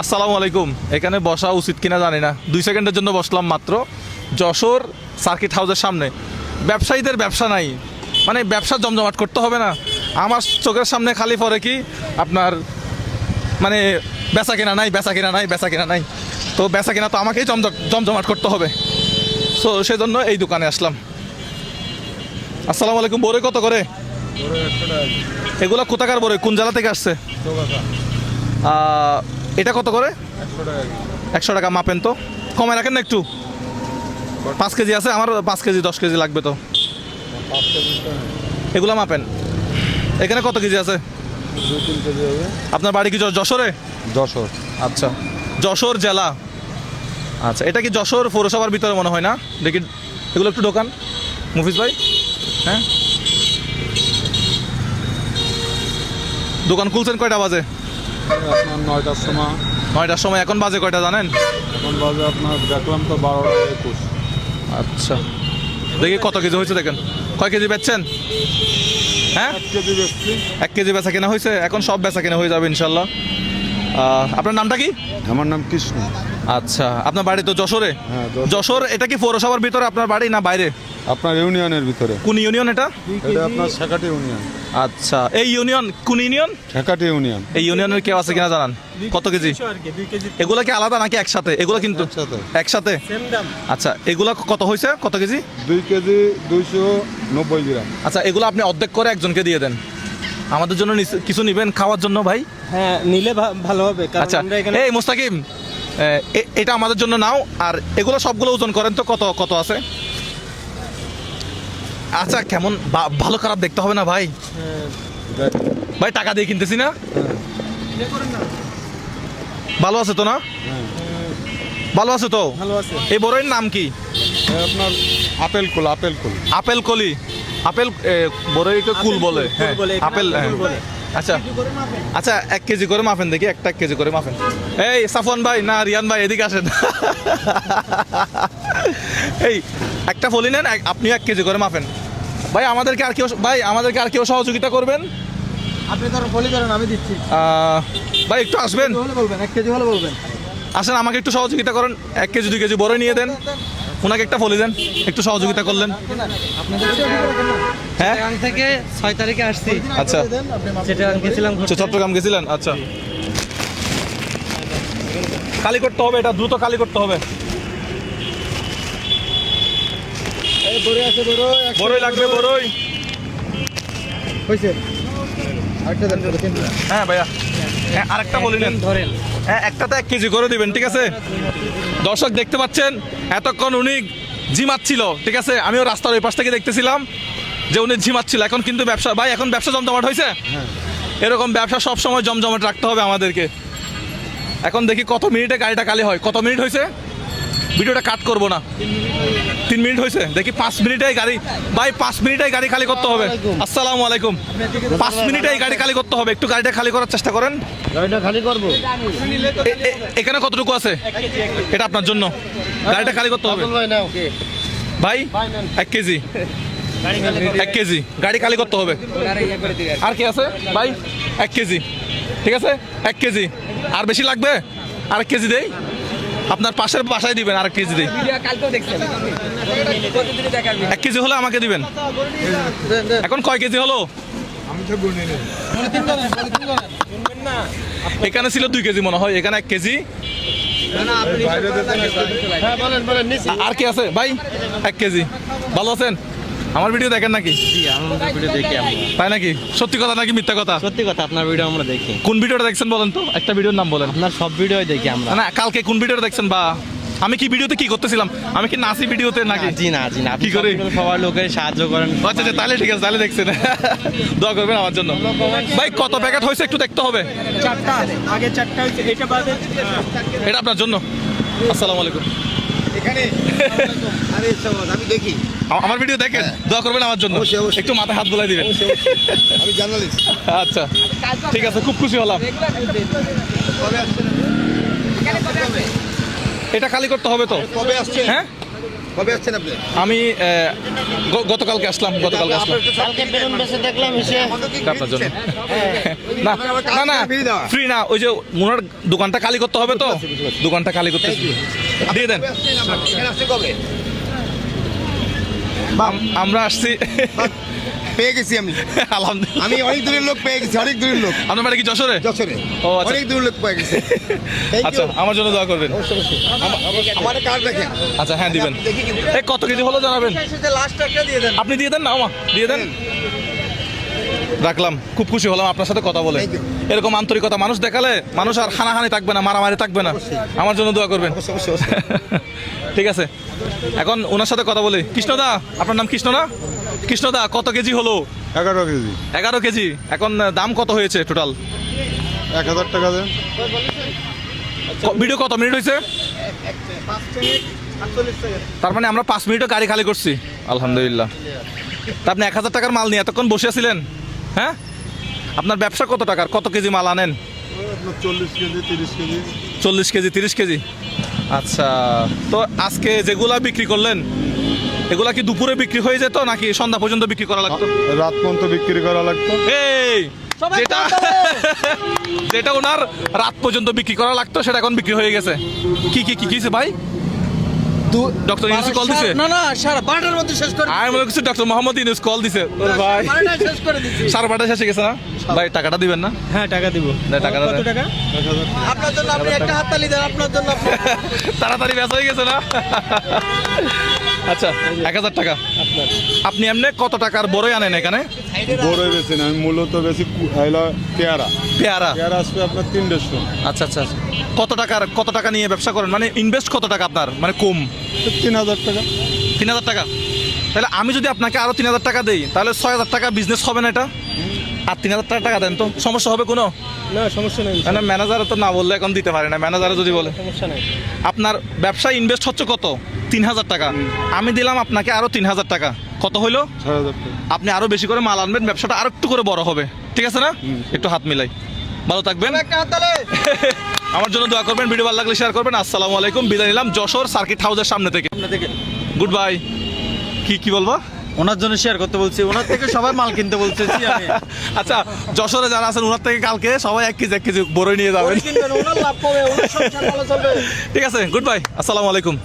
আসসালামু আলাইকুম। এখানে বসা উচিত কিনা জানি না, 2 সেকেন্ডের জন্য বসলাম মাত্র। যশোর সার্কিট হাউসের সামনে ব্যবসায়ীদের ব্যবসা নাই, মানে ব্যবসা জমজমাট করতে হবে না। আমার চোখের সামনে খালি পড়ে কি আপনার মানে বেচা কেনা নাই, বেচা কেনা নাই, বেচা কেনা নাই। তো বেচা কেনা তো আমাকেই জমজমাট করতে হবে। সো সেজন্য এই দোকানে আসলাম। আসসালামু আলাইকুম। বড়ই কত করে? এগুলা কোথাকার বড়ই, কোন জেলা থেকে আসছে? এটা কত করে? 100 টাকা। মাপেন তো, কমে রাখেন না একটু। 5 কেজি আছে আমার, 5 কেজি 10 কেজি লাগবে তো। এগুলা মাপেন। এখানে কত কেজি আছে? 2-3 কেজি হবে। আপনার বাড়ি কি যশোরে? যশোর। আচ্ছা, যশোর জেলা। আচ্ছা, এটা কি যশোর পৌরসভার ভিতরে মনে হয় না? দেখি এগুলো একটু দোকান মুফিজ ভাই। হ্যাঁ, দোকান খুলছেন কয়টা বাজে? আপনার 9টার সময়। 9টার সময়। এখন বাজে কয়টা জানেন? এখন বাজে আপনার দেখলাম তো 12টা 21। আচ্ছা, দেখি কত কেজি হয়েছে দেখেন। কয় কেজি বেচছেন? হ্যাঁ, 1 কেজি বেশি। 1 কেজি বেচা কেনা হয়েছে। এখন সব বেচা কেনা হয়ে যাবে ইনশাল্লাহ। আপনার নামটা কি? আমার নাম কৃষ্ণ। আচ্ছা, আপনার বাড়ি তো যশোরে? হ্যাঁ, যশোর। এটা কি পৌরসভার ভিতরে আপনার বাড়ি না বাইরে? আপনার ইউনিয়নের ভিতরে। কোন ইউনিয়ন এটা? এটা আপনার শেখাটি ইউনিয়ন। আচ্ছা, এই ইউনিয়ন কোন ইউনিয়ন? শেখাটি ইউনিয়ন। এই ইউনিয়নের কেউ আছে কিনা জানান? কত কেজি? এগুলা কি আলাদা নাকি একসাথে? এগুলো কিন্তু একসাথে। একসাথে। আচ্ছা, এগুলা কত হয়েছে, কত কেজি? 2 কেজি 290 গ্রাম। আচ্ছা, এগুলো আপনি অর্ধেক করে একজনকে দিয়ে দেন। আমাদের জন্য কিছু নিবেন খাওয়ার জন্য ভাই? হ্যাঁ, নিলে ভালো হবে। আচ্ছা, এই মুস্তাকিম, এটা আমাদের জন্য নাও। আর এগুলো সবগুলো ওজন করেন তো, কত কত আছে? আচ্ছা, কেমন ভালো খারাপ দেখতে হবে না ভাই? ভাই টাকা দিয়ে কিনতেছি না। ভালো আছে তো না? ভালো আছে তো? ভালো আছে। এই বড়ের নাম কি? আপনার আপেল কুল। আপেল কলি। আপেল বড়ইকে কুল বলে। হ্যাঁ, আপেল। আচ্ছা আচ্ছা, 1 কেজি করে মাফেন দেখি, 1 কেজি করে মাফেন। এই সাফওয়ান ভাই না রিয়ান ভাই, এদিকে আসেন। এই একটা ফলি নেন, আপনি 1 কেজি করে মাফেন। ভাই আমাদেরকে আর কেউ সহযোগিতা করবেন? আপনি ধরো ফলি ধরেন, আমি দিচ্ছি। ভাই একটু আসবেন, হলে বলবেন, 1 কেজি হলে বলবেন। আসেন আমাকে একটু সহযোগিতা করেন। 1 কেজি 2 কেজি বড়ই নিয়ে দেন, ওনাকে একটা ফলি দেন, একটু সহযোগিতা করলেন। হ্যাঁ, চিটাগাং থেকে 6 তারিখে আসছি। আচ্ছা, চিটাগাং গেছিলাম। চট্টগ্রাম গেছিলেন? আচ্ছা, কালি করতে হবে, এটা দ্রুত কালি করতে হবে। এই বড়ি আছে, বড়ই লাগবে, বড়ই। হইছে। আরেকটা দেন করে কিনতে। হ্যাঁ ভাইয়া, হ্যাঁ আরেকটা বলি নেন। ধরেন। হ্যাঁ, একটাতে 1 কেজি করে দিবেন, ঠিক আছে? দর্শক দেখতে পাচ্ছেন, এতক্ষণ উনি ঝিমাচ্ছিল, ঠিক আছে? আমিও রাস্তার ওই পাশ থেকে দেখতেছিলাম যে উনি ঝিমাচ্ছিল। এখন কিন্তু ব্যবসা ভাই, এখন ব্যবসা জমজমাট হয়েছে। এরকম ব্যবসা সব সময় জমজমাট রাখতে হবে আমাদেরকে। এখন দেখি কত মিনিটে গাড়িটা কালি হয়। কত মিনিট হয়েছে? ভিডিওটা কাট করবো না। 3 মিনিট হয়েছে। দেখি 5 মিনিটেই গাড়ি, ভাই 5 মিনিটেই গাড়ি খালি করতে হবে। আসসালামু আলাইকুম। 5 মিনিটেই গাড়ি খালি করতে হবে। একটু গাড়িটা খালি করার চেষ্টা করেন। গাড়িটা খালি করব। এখানে কতটুকু আছে? এটা আপনার জন্য। গাড়িটা খালি করতে হবে ভাই না, ওকে ভাই। 1 কেজি, 1 কেজি গাড়ি খালি করতে হবে। আর কি আছে ভাই? 1 কেজি, ঠিক আছে? 1 কেজি। আর বেশি লাগবে? আর 1 কেজি দেই, আপনার পাশের বাসায় দিবেন। আর 1 কেজি দেই। 1 কেজি হলে আমাকে দিবেন। এখন কয় কেজি হলো? আমি তো গুনি নেই। এখানে ছিল 2 কেজি মনে হয়, এখানে 1 কেজি। বাইরে দিতে হ্যাঁ, বলেন নিছি। আর কি আছে ভাই? 1 কেজি। ভালো আছেন? আমার ভিডিও দেখেন নাকি? জি, আমাদের ভিডিও দেখি আমরা। তাই নাকি? সত্যি কথা নাকি মিথ্যা কথা? সত্যি কথা, আপনার ভিডিও আমরা দেখি। কোন ভিডিওটা দেখছেন বলেন তো, একটা ভিডিওর নাম বলেন। আপনার সব ভিডিওই দেখি আমরা। না, কালকে কোন ভিডিওটা দেখছেন? বা আমি কি ভিডিওতে কি করতেছিলাম? আমি কি নাচি ভিডিওতে নাকি? জি না, আপনি কি করে? সবার লোকের সাহায্য করেন। আচ্ছা আচ্ছা, তাহলে ঠিক আছে, তাহলে দেখছেন। দোয়া করবেন আমার জন্য। ভাই কত প্যাকেট হয়েছে একটু দেখতে হবে। 4টা আগে 4টা হইছে, এটা বাদে। এটা আপনার জন্য। আসসালামু আলাইকুম। এখানে আরে সবাই আমি দেখি। আমার ভিডিও দেখেন, দোয়া করবেন আমার জন্য। একটু মাথায় হাত বুলাই দিবেন। আমি জার্নালিস্ট। আচ্ছা ঠিক আছে, খুব খুশি হলাম। এটা খালি করতে হবে তো? কবে আসছে? হ্যাঁ, কবে আসছেন আপনি? আমি গতকালকে আসলাম কালকে বেলুন বেচে দেখলাম এসে আপনার জন্য না না না ফ্রি না, ওই যে ওনার দোকানটা খালি করতে হবে তো, দোকানটা খালি করতে দিয়ে দেন। এখানে আসছেন কবে? আমরা আসছি পেয়ে গেছি আমি। আলহামদুলিল্লাহ। আমি অনেক দূরের লোক পেয়ে গেছি, অনেক দূরের লোক। আপনার বাড়ি কি যশোরে? যশোরে ও, আচ্ছা। অনেক দূরের লোক পেয়ে গেছি। আচ্ছা, আমার জন্য দোয়া করবেন। আমার কার্ড দেখেন। আচ্ছা হ্যাঁ দিবেন। দেখি কিন্তু এই কত কেজি হলো জানাবেন? লাস্ট একটা দিয়ে দেন। আপনি দিয়ে দেন না, আমা দিয়ে দেন। রাখলাম, খুব খুশি হলাম আপনার সাথে কথা বলে। Thank you. এরকম আন্তরিকতা মানুষ দেখালে মানুষ আর হানাহানি থাকবে না, মারামারি থাকবে না। আমার জন্য দোয়া করবেন। অবশ্যই। ঠিক আছে, এখন ওনার সাথে কথা বলি। কৃষ্ণদা, আপনার নাম কৃষ্ণ না? কৃষ্ণদা, কত কেজি হলো? 11 কেজি। 11 কেজি। এখন দাম কত হয়েছে টোটাল? 1000 টাকা দেন। ভিডিও কত মিনিট হয়েছে? তার মানে আমরা 5 মিনিটও গাড়ি খালি করছি। আলহামদুলিল্লাহ। তা আপনি 1000 টাকার মাল নিয়ে এতক্ষণ বসে আছিলেন? হ্যাঁ, আপনার ব্যবসা কত টাকার? কত কেজি মাল আনেন? আপনার 40 কেজি 30 কেজি। 40 KG 30 KG. আচ্ছা, তো আজকে যেগুলা বিক্রি করলেন এগুলা কি দুপুরে বিক্রি হয়ে যেত নাকি সন্ধ্যা পর্যন্ত বিক্রি করা লাগতো? রাত পর্যন্ত বিক্রি করা লাগতো। এই যেটা যেটা ওনার রাত পর্যন্ত বিক্রি করা লাগতো সেটা এখন বিক্রি হয়ে গেছে। কি কি কি কিছে ভাই? ডক্টর ইউনুস কল দিছে? না 12টার মধ্যে শেষ করে আমি মনে করছি ডক্টর মোহাম্মদ ইউনুস কল দিছে। ওর ভাই 12টায় শেষ করে দিচ্ছি। 12:30 শেষে গেছে না ভাই? টাকাটা দিবেন না? হ্যাঁ টাকা দিব। না, টাকাটা দেন। টাকা? আপনার জন্য আপনি একটা হাততালি দেন, আপনার জন্য তাড়াতাড়ি বেচা হয়ে গেছে না? আচ্ছা, 1000 টাকা। আপনি এমনি কত টাকার বড়ই আনেন এখানে? বড় বেশি না, আমি মূলত বেশি পেয়ারা। পেয়ারা। পেয়ারা আসবে আপনার 350। আচ্ছা আচ্ছা। কত টাকা নিয়ে ব্যবসা করেন? মানে ইনভেস্ট কত টাকা আপনার? মানে কম 3000 টাকা। 3000 টাকা। তাহলে আমি যদি আপনাকে আরো 3000 টাকা দেই তাহলে 6000 টাকা বিজনেস হবে না এটা? আর 3000 টাকা দেন তো, সমস্যা হবে কোনো? না সমস্যা নেই, মানে ম্যানেজারে তো না বললে এখন দিতে পারে না, ম্যানেজারে যদি বলে। সমস্যা নেই। আপনার ব্যবসায় ইনভেস্ট হচ্ছে কত? 3000 টাকা। আমি দিলাম আপনাকে আরো 3000 টাকা, কত হইলো? 6000 টাকা। আপনি আরো বেশি করে মাল আনবেন, ব্যবসাটা আরো একটু করে বড় হবে। ঠিক আছে না? একটু হাত মিলাই। ভালো থাকবেন। একটা হাততালি। আমার জন্য দোয়া করবেন, ভিডিও ভালো লাগলে শেয়ার করবেন। আসসালামু আলাইকুম, বিদায় নিলাম যশোর সার্কিট হাউসের সামনে থেকে। Good bye. কি বলবো? ওনার জন্য শেয়ার করতে বলছি, ওনার থেকে সবাই মাল কিনতে বলছি আমি। আচ্ছা, যশোরে যারা আছেন ওনার থেকে কালকে সবাই 1 কেজি বড়ই নিয়ে যাবেন। কিনবেন, ওনার লাভ পাবে, ওনার সংসার ভালো চলবে। ঠিক আছে, গুড বাই, আসসালামু আলাইকুম।